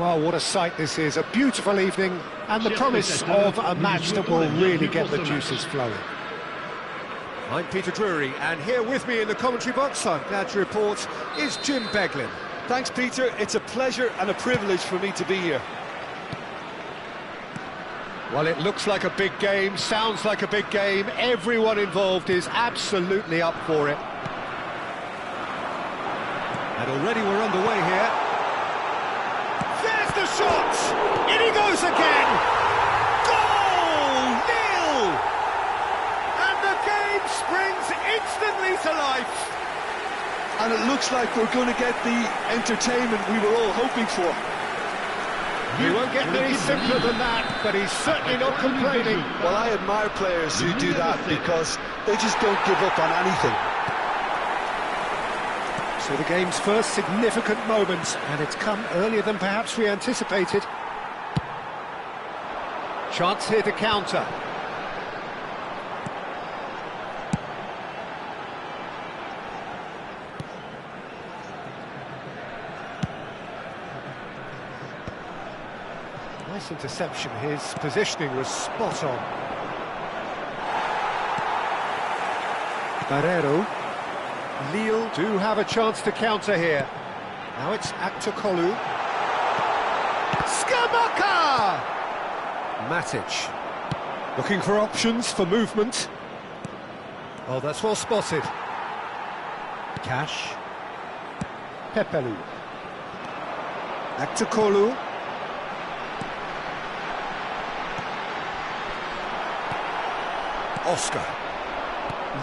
Well, what a sight this is, a beautiful evening, and the promise of a match that will really get the juices flowing. I'm Peter Drury, and here with me in the commentary box, I'm glad to report, is Jim Beglin. Thanks, Peter. It's a pleasure and a privilege for me to be here. Well, it looks like a big game, sounds like a big game, everyone involved is absolutely up for it. And already we're underway here. There's the shot! In he goes again! Goal! Nil! And the game springs instantly to life. And it looks like we're going to get the entertainment we were all hoping for. You won't get any simpler than that, but he's certainly not complaining. Well, I admire players who do that because they just don't give up on anything. So the game's first significant moment, and it's come earlier than perhaps we anticipated. Chance here to counter. Nice interception, his positioning was spot on. Barrero. Lille do have a chance to counter here. Now it's Aktokolu. Skamaka! Matic. Looking for options for movement. Oh, that's well spotted. Cash. Pepelu. Aktokolu. Oscar.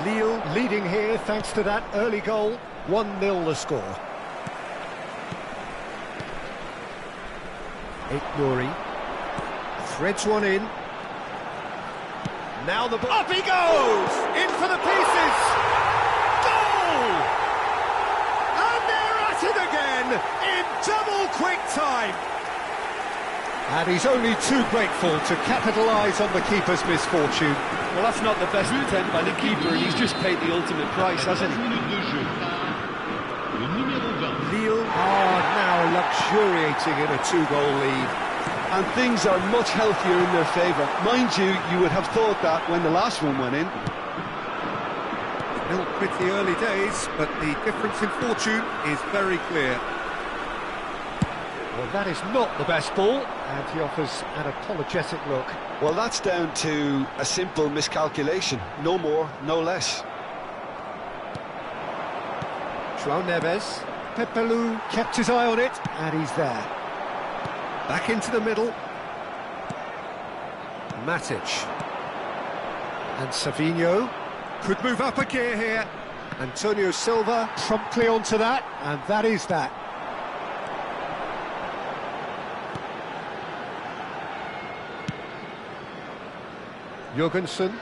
Lille leading here thanks to that early goal. 1-0 the score. Nouri threads one in. Now the ball. Up he goes! In for the pieces! Goal! And they're at it again in double quick time. And he's only too grateful to capitalise on the keeper's misfortune. Well, that's not the best attempt by the keeper, and he's just paid the ultimate price, hasn't he? Lille are now luxuriating in a two-goal lead. And things are much healthier in their favour. Mind you, you would have thought that when the last one went in. Milk with the early days, but the difference in fortune is very clear. Well, that is not the best ball, and he offers an apologetic look. Well, that's down to a simple miscalculation. No more, no less. João Neves. Pepelu kept his eye on it, and he's there. Back into the middle. Matic. And Savinho could move up a gear here. Antonio Silva promptly onto that, and that is that. Jorgensen.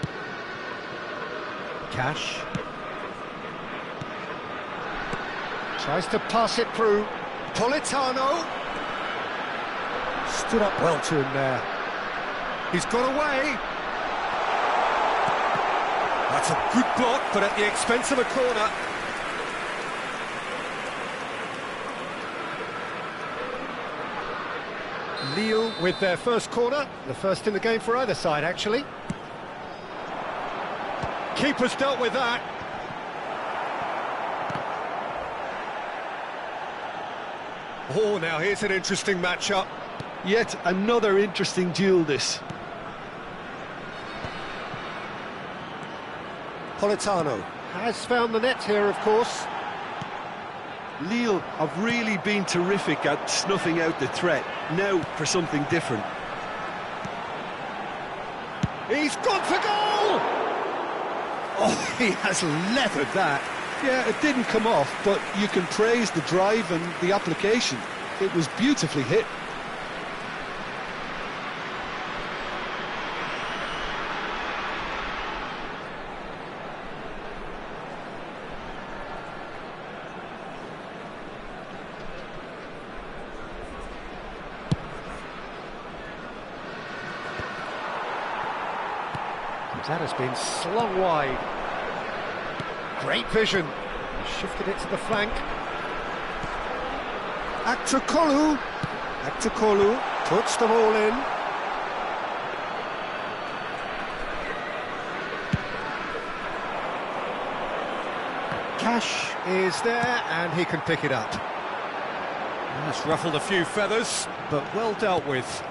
Cash. Tries to pass it through. Politano. Stood up well to him there. He's got away. That's a good block, but at the expense of a corner. Lille with their first corner. The first in the game for either side, actually. Keeper's dealt with that. Oh, now here's an interesting matchup. Yet another interesting duel, this. Politano has found the net here, of course. Lille have really been terrific at snuffing out the threat. Now for something different. He's gone for goal! Oh, he has leathered that. Yeah, it didn't come off, but you can praise the drive and the application. It was beautifully hit. That has been slung wide. Great vision. Shifted it to the flank. Aktokolu. Back to Kolu, puts the ball in. Cash is there, and he can pick it up. That's ruffled a few feathers, but well dealt with.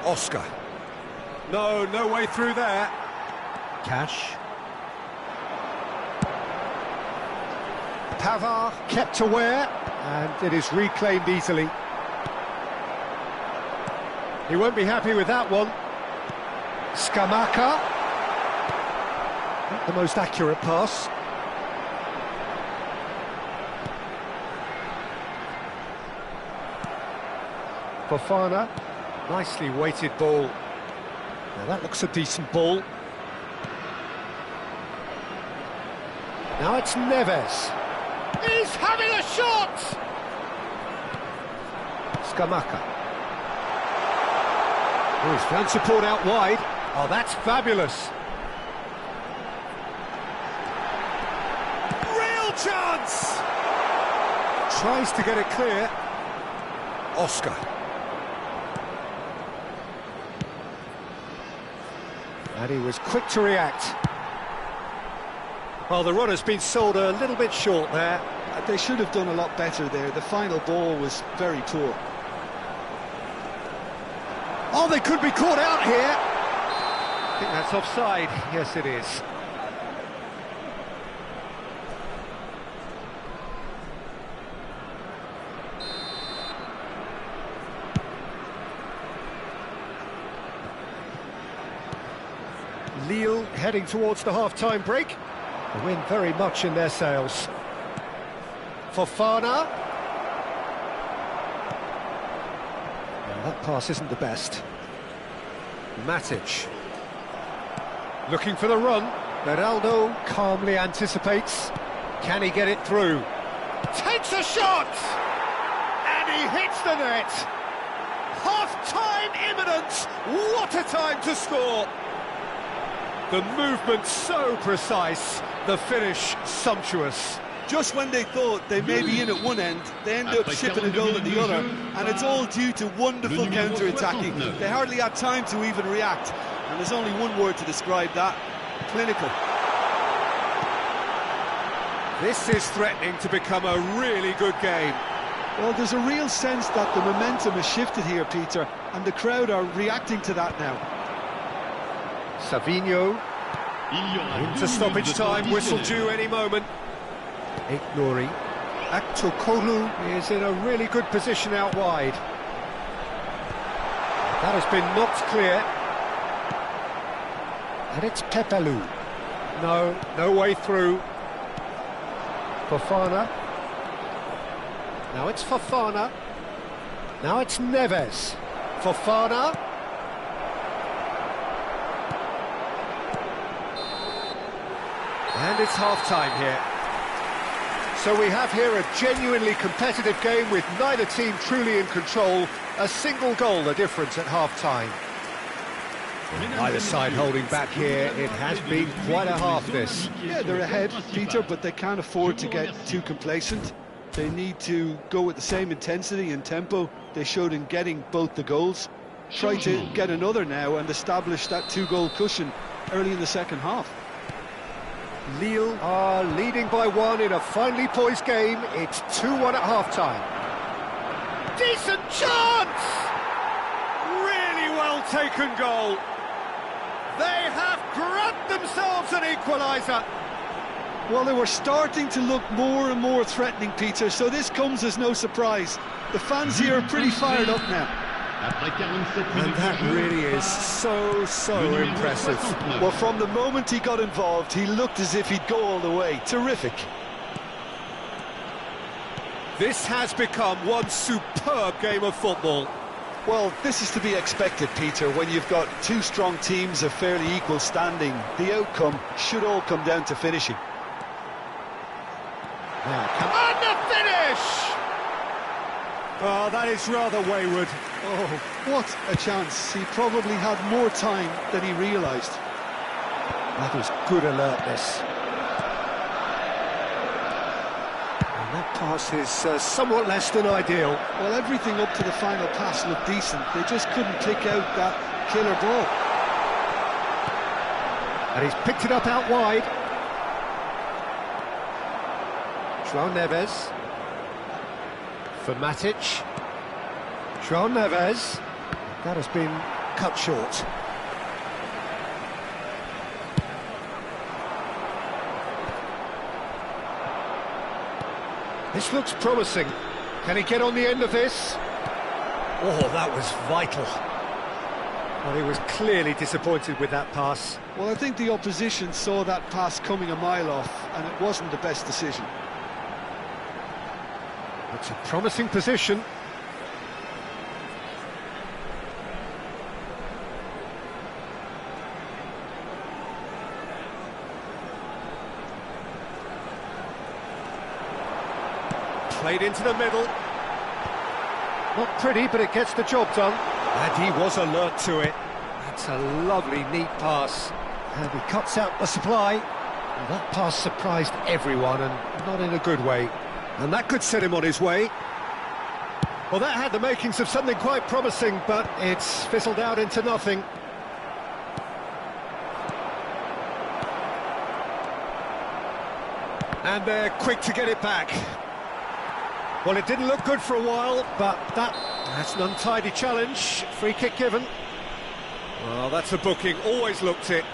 Oscar. No way through there. Cash. Pavard kept aware, and it is reclaimed easily. He won't be happy with that one. Scamacca. Not the most accurate pass. Fofana. Nicely weighted ball. Now that looks a decent ball. Now it's Neves. He's having a shot! Scamacca. Oh, he's found support out wide. Oh, that's fabulous. Real chance! Tries to get it clear. Oscar. And he was quick to react. Well, the run has been sold a little bit short there. They should have done a lot better there. The final ball was very poor. Oh, they could be caught out here. I think that's offside. Yes, it is. Lille heading towards the half-time break. The wind very much in their sails. Fofana. Well, that pass isn't the best. Matic. Looking for the run. Beraldo calmly anticipates. Can he get it through? Takes a shot! And he hits the net! Half-time imminent! What a time to score! The movement so precise, the finish sumptuous. Just when they thought they may be in at one end, they end up shipping a goal at the other, and it's all due to wonderful counter-attacking. They hardly had time to even react, and there's only one word to describe that: clinical. This is threatening to become a really good game. Well, there's a real sense that the momentum has shifted here, Peter, and the crowd are reacting to that now. Savinho. Into stoppage time, whistle due any moment. Ignori. Aktokolu is in a really good position out wide. That has been knocked clear. And it's Pepelu. No way through. Fofana. Now it's Fofana. Now it's Neves. Fofana. And it's half-time here. So we have here a genuinely competitive game with neither team truly in control. A single goal the difference at half-time. Either side holding back here. It has been quite a half, this. Yeah, they're ahead, Peter, but they can't afford to get too complacent. They need to go with the same intensity and tempo they showed in getting both the goals. Try to get another now and establish that two-goal cushion early in the second half. Lille are leading by one in a finely poised game. It's 2-1 at half-time. Decent chance! Really well-taken goal. They have grabbed themselves an equaliser. Well, they were starting to look more and more threatening, Peter, so this comes as no surprise. The fans here are pretty fired up now. And that really is so impressive. Well, from the moment he got involved, he looked as if he'd go all the way. Terrific. This has become one superb game of football. Well, this is to be expected, Peter, when you've got two strong teams of fairly equal standing. The outcome should all come down to finishing. And the finish! Oh, that is rather wayward. Oh, what a chance. He probably had more time than he realised. That was good alertness. That pass is somewhat less than ideal. Well, everything up to the final pass looked decent. They just couldn't pick out that killer ball. And he's picked it up out wide. João Neves. For Matic. João Neves. That has been cut short. This looks promising. Can he get on the end of this? Oh, that was vital. Well, he was clearly disappointed with that pass. Well, I think the opposition saw that pass coming a mile off, and it wasn't the best decision. It's a promising position. Played into the middle. Not pretty, but it gets the job done. And he was alert to it. That's a lovely, neat pass. And he cuts out the supply. And that pass surprised everyone, and not in a good way. And that could set him on his way. Well, that had the makings of something quite promising, but it's fizzled out into nothing. And they're quick to get it back. Well, it didn't look good for a while, but that's an untidy challenge. Free kick given. Well, that's a booking. Always looked it.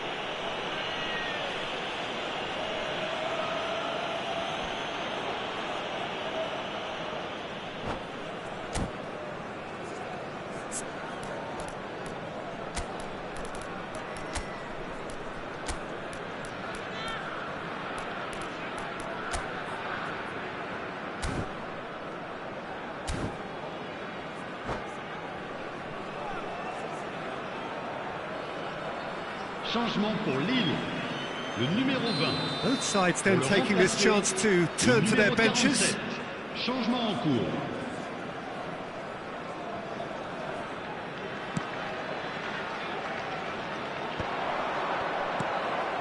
Changement pour Lille, le numéro 20. Both sides then taking this chance to turn to their benches. Changement en cours.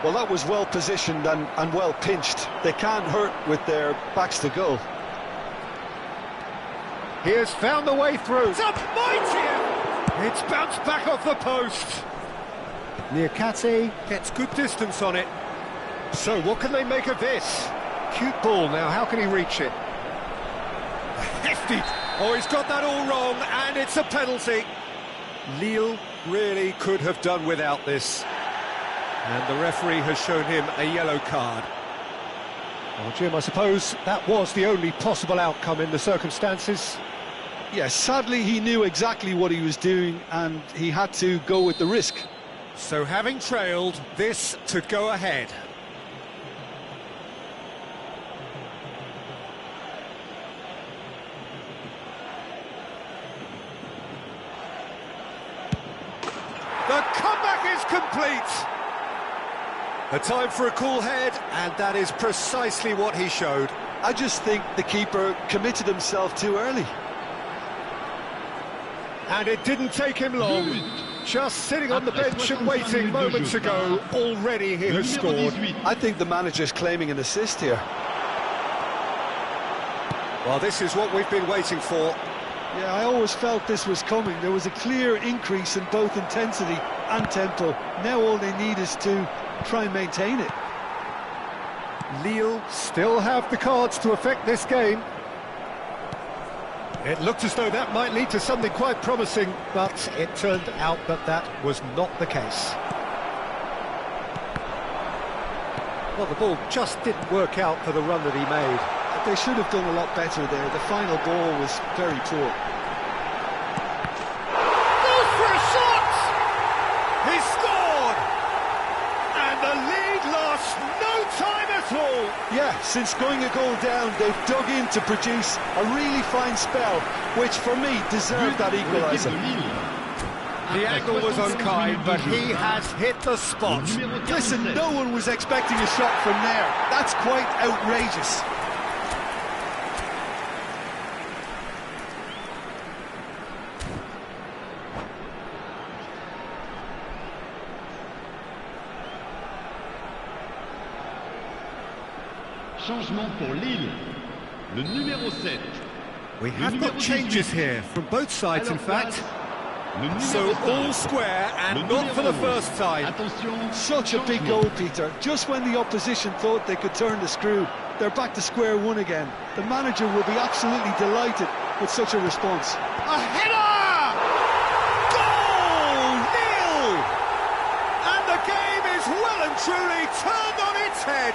Well, that was well positioned and well pinched. They can't hurt with their backs to goal. He has found the way through. It's up mighty! It's bounced back off the post. Niakate gets good distance on it. So what can they make of this? Cute ball now, how can he reach it? Hefty! Oh, he's got that all wrong, and it's a penalty. Lille really could have done without this. And the referee has shown him a yellow card. Well, Jim, I suppose that was the only possible outcome in the circumstances. Yes, sadly he knew exactly what he was doing and he had to go with the risk. So having trailed, this to go ahead. The comeback is complete. A time for a cool head, and that is precisely what he showed. I just think the keeper committed himself too early. And it didn't take him long. Just sitting on the bench and waiting moments ago, already he has scored. I think the manager's claiming an assist here. Well, this is what we've been waiting for. Yeah, I always felt this was coming. There was a clear increase in both intensity and tempo. Now all they need is to try and maintain it. Lille still have the cards to affect this game. It looked as though that might lead to something quite promising, but it turned out that that was not the case. Well, the ball just didn't work out for the run that he made. They should have done a lot better there. The final ball was very poor. Goes for a shot! He scored! And the lead lost no time at all. Yeah, since going a goal down, they've dug in to produce a really fine spell, which for me deserved that equaliser. The angle was unkind, but he has hit the spot. Listen, no one was expecting a shot from there. That's quite outrageous. Changement pour Lille. le numéro 7. We have got changes here from both sides, in fact. So all square and not for the first time. Attention. Such a big goal, Peter. Just when the opposition thought they could turn the screw, they're back to square one again. The manager will be absolutely delighted with such a response. A header! Goal! Nil! And the game is well and truly turned on its head.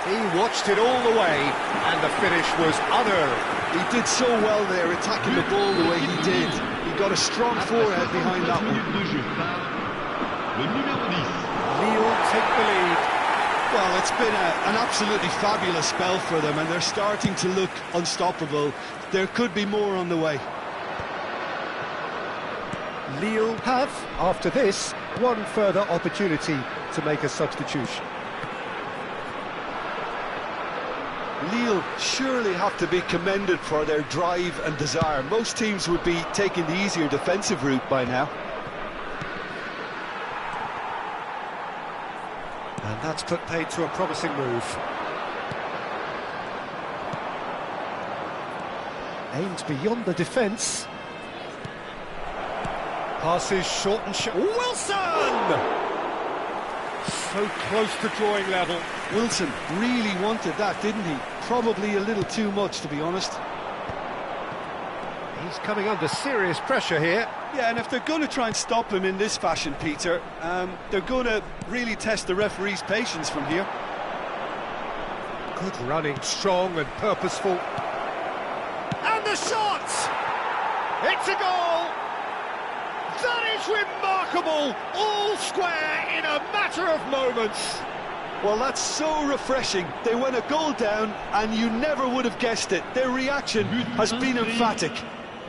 He watched it all the way, and the finish was unearned. He did so well there, attacking the ball the way he did. He got a strong forehead behind that one. Le numéro 10. Lille take the lead. Well, it's been an absolutely fabulous spell for them, and they're starting to look unstoppable. There could be more on the way. Lille have, after this, one further opportunity to make a substitution. Lille surely have to be commended for their drive and desire. Most teams would be taking the easier defensive route by now. And that's put paid to a promising move. Aimed beyond the defence. Passes short and short. Wilson! So close to drawing level. Wilson really wanted that, didn't he? Probably a little too much, to be honest. He's coming under serious pressure here. Yeah, and if they're going to try and stop him in this fashion, Peter, they're going to really test the referee's patience from here. Good running, strong and purposeful. And the shot! It's a goal! That is remarkable! All square in a matter of moments. Well, that's so refreshing. They went a goal down, and you never would have guessed it. Their reaction has been emphatic.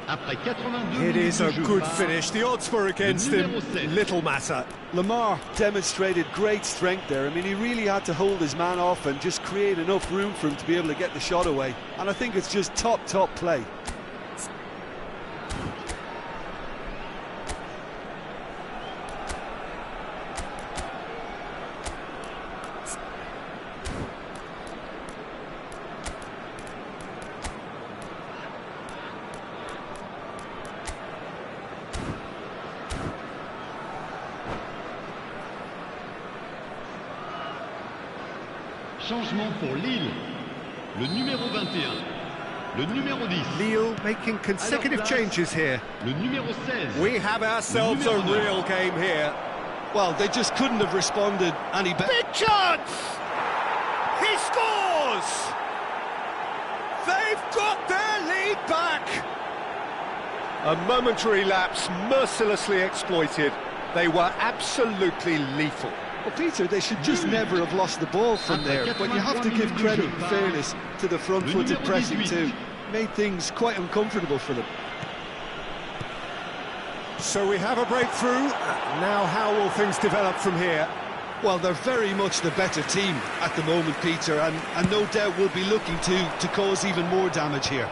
It is a good finish. The odds were against him. Little matter. Lamar demonstrated great strength there. I mean, he really had to hold his man off and just create enough room for him to be able to get the shot away. And I think it's just top play. Changement pour Lille. Le numéro 21. Le numéro 10. Lille making consecutive changes here. Le numéro 16. We have ourselves a real game here. Well, they just couldn't have responded any better. Big chance! He scores! They've got their lead back! A momentary lapse mercilessly exploited. They were absolutely lethal. Well, Peter, they should just never have lost the ball from there, but you have to give credit and fairness to the front-footed pressing too. Made things quite uncomfortable for them. So we have a breakthrough. Now how will things develop from here? Well, they're very much the better team at the moment, Peter, and no doubt will be looking to cause even more damage here.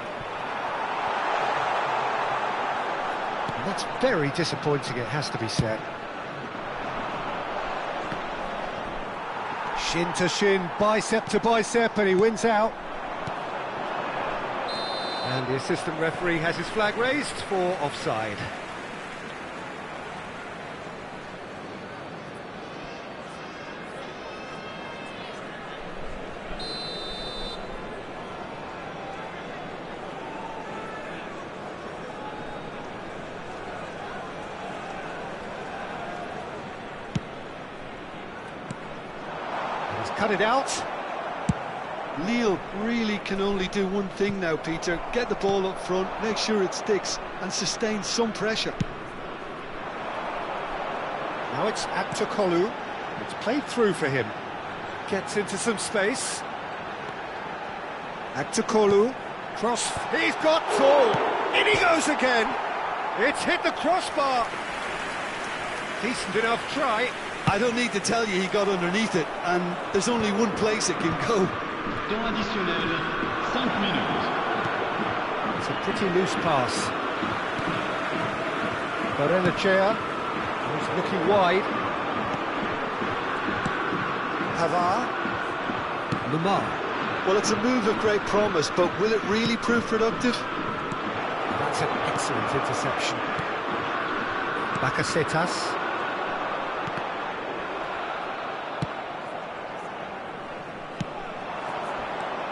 That's very disappointing, it has to be said. Shin to shin, bicep to bicep, and he wins out. And the assistant referee has his flag raised for offside. Cut it out. Lille really can only do one thing now, Peter. Get the ball up front, make sure it sticks, and sustain some pressure. Now it's Aktukolu. It's played through for him. Gets into some space. Aktukolu. Cross. He's got full. In he goes again. It's hit the crossbar. Decent enough try. I don't need to tell you he got underneath it, and there's only one place it can go. Temps additionnel, 5 minutes. It's a pretty loose pass. Barenechea is looking wide. Pavard. Lamar. Well, it's a move of great promise, but will it really prove productive? That's an excellent interception. Bakasetas.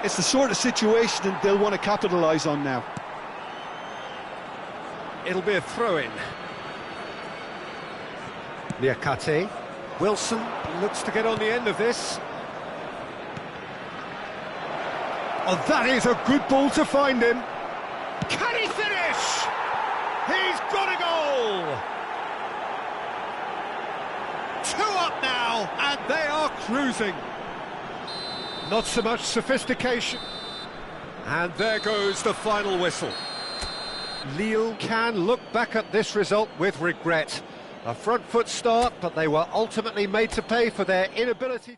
It's the sort of situation that they'll want to capitalise on now. It'll be a throw-in. Niakate. Wilson looks to get on the end of this. Oh, that is a good ball to find him. Can he finish? He's got a goal! 2 up now, and they are cruising. Not so much sophistication. And there goes the final whistle. Lille can look back at this result with regret. A front foot start, but they were ultimately made to pay for their inability